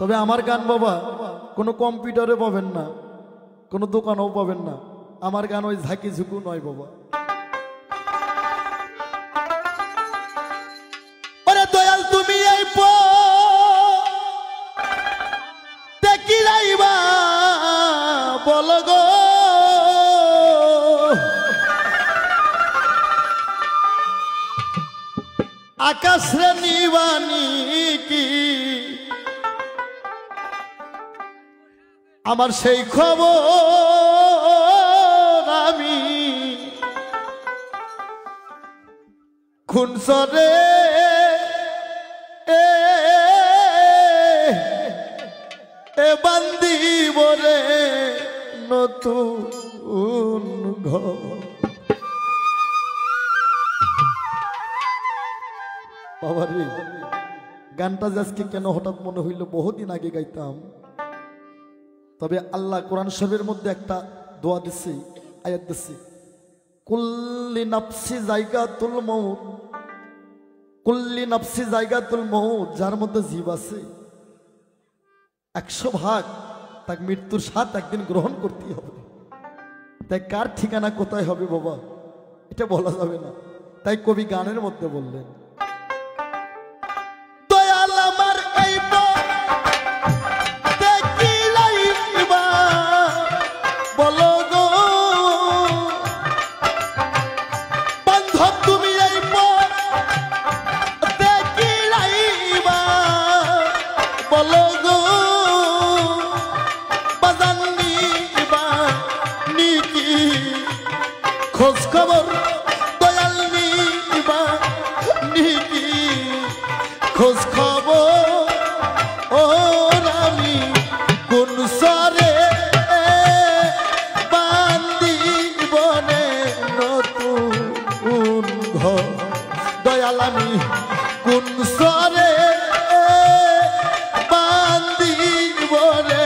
তবে আমার গান বাবা কোনো কম্পিউটারে পাবেন না, কোনো দোকানেও পাবেন না। আমার গান ওই ঝাঁকি ঝুঁকু নয় বাবা। ওরে দয়াল তুমি এই দেখিলাইবা বল গো, আকাশ রে নিবানি কি আমার সেই খবর আমি খুনসরে এ বান্দিব রে নতুন ঘর। বাবারে গানটা আজকে কেন হঠাৎ মনে হইল, বহুদিন আগে গাইতাম। তবে আল্লাহ কোরআন শরীফের মধ্যে একটা দোয়া দিচ্ছে, আয়াত দিচ্ছে, কুল্লি নাফসি জায়গাতুল মউত, কুল্লি নাফসি জায়গাতুল মউত, যার মধ্যে জীব আছে 100 ভাগ তাকে মৃত্যুর স্বাদ একদিন গ্রহণ করতে হবে। তাই কার ঠিকানা কোথায় হবে বাবা এটা বলা যাবে না। তাই কবি গানের মধ্যে বললেন, দয়াল আমার এই দেখিলাইবা বলো গো, বান্ধব তুমি এই দেখিলাইবা বলো গো, বাজান নিবা নিকি খোঁজ খবর, দয়াল নিবা নিকি খোঁজ খবর, ওর আমি কোন সরে বান্দিবনে নতুন ঘর। দয়াল আমি কোন সরে বান্দিবনে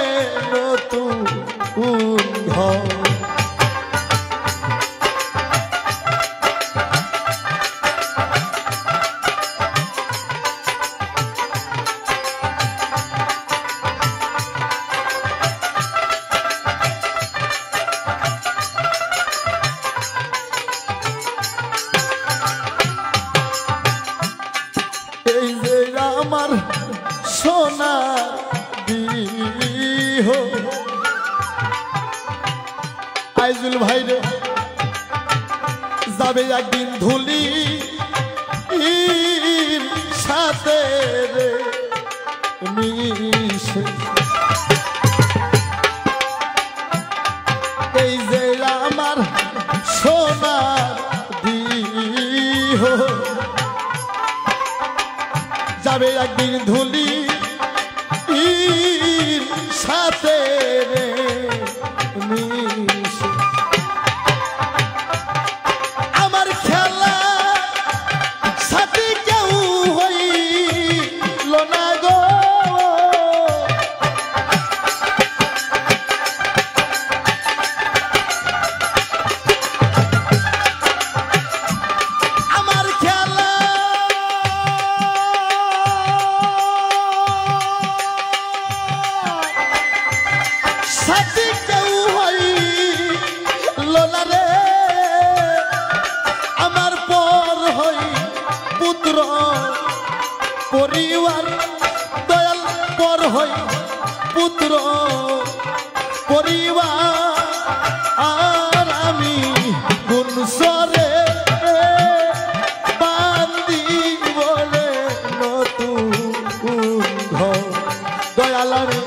নতুন ঘর। এই যে আমার সোনা দিহ আইজুল ভাই রে যাবে একদিন ধুলি সাথে রে মিশে। এই যে আমার সোনা দিহ যাবে একদিন ধুলি সাথে রে মিশে। আমার খেলা সাথে কেউ হইল না গো, আমার খেলা সাথে কেউ হইল না রে, আমার পর হই পুত্র পরিবার, দয়াল পর হই পুত্র পরিবার, আর আমি কোন সরে বান্দিবনে নতুন ঘর। দয়াল আমি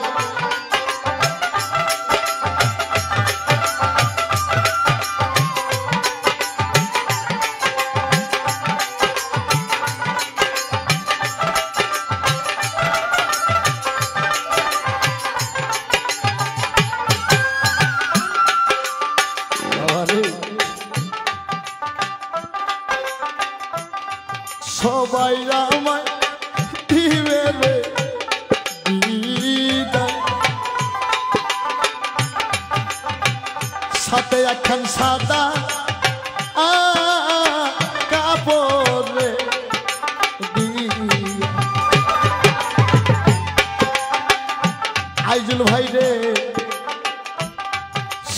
সবাই আমায় দিবে রে বিদায়, সাথে একখান সাদা কাপড় রে দিয়া। আইজুল ভাই রে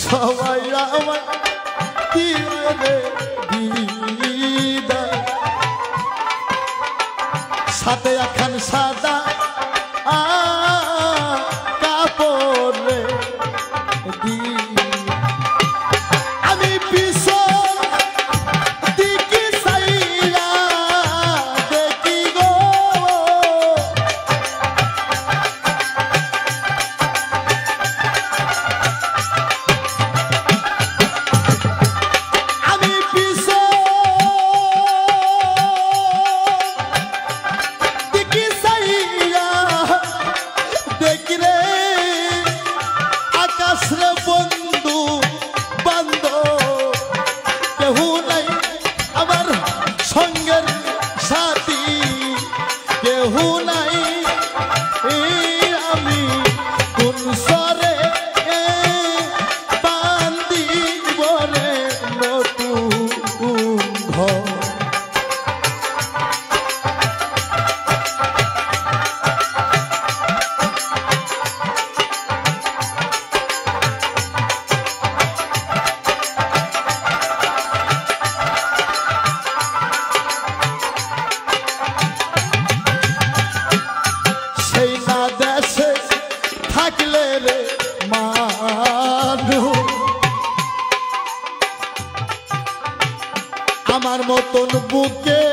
সবাই আমার দিবে রে বিদায় সাথে এখন সাদা কাপড় রে আমি পিছন দিকে চাইয়া দেখি গো আমি পিছন দিকে চাইয়া দেখি রে আকাশ রে বন্ধু বান্ধব কেহু নাই আমার সঙ্গের সাথী কেহু নাই আমি কোন সরে বান্দিব রে নতুন ঘর সেই না দেশে থাকলে রে মানুষ আমার মতন বুকে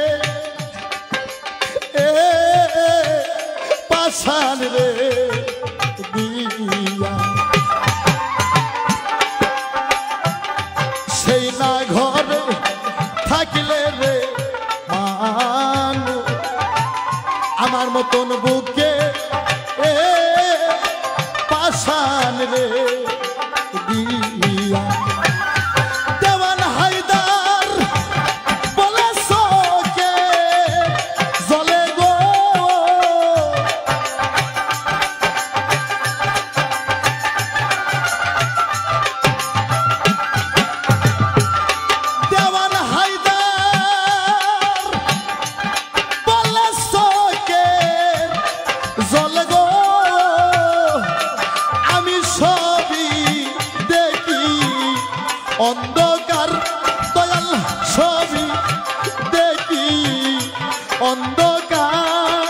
পাশান রে দিয়া সেই না ঘরে থাকলে রে মানুষ আমার মতন বুকে পাশান রে দিয়া দেওয়ান হায়দার বলে সোকে জলে গো দেওয়ান হায়দার বলে সোকে জলে গো আমি সবই দেখি অন্ধকার দয়াল সবই দেখি অন্ধকার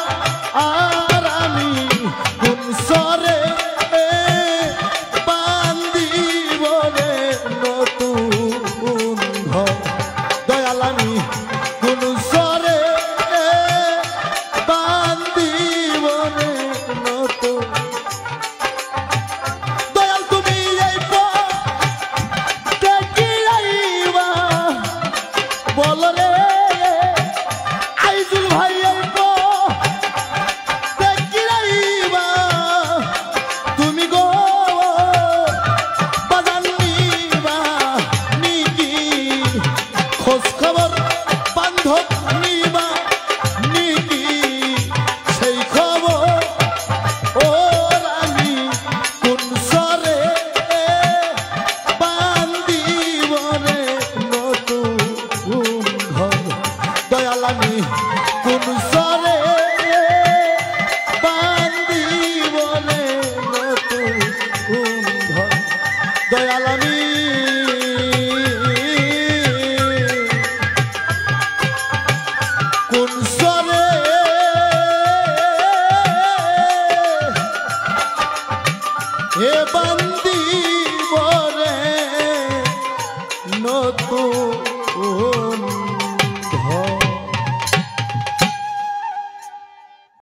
আর আমি কোন সরে বান্দিব রে নতুন ঘর দয়াল আমি কোন সরে বান্দিব রে নতুন দয়াল তুমি এই দেখি আইবা বল রে আইজুল ভাই এই দেখি আইবা তুমি গো বাজান নিবা নিকি খোঁজ খবর বান্ধব নিবা নিকি সেই খবর ওর আমি কোন সরে বান্দিব রে নতুন ঘর দয়াল আমি কোন সরে বান্দিব রে নতুন ঘর দয়াল আমি কোন সরে বান্দিব রে নতুন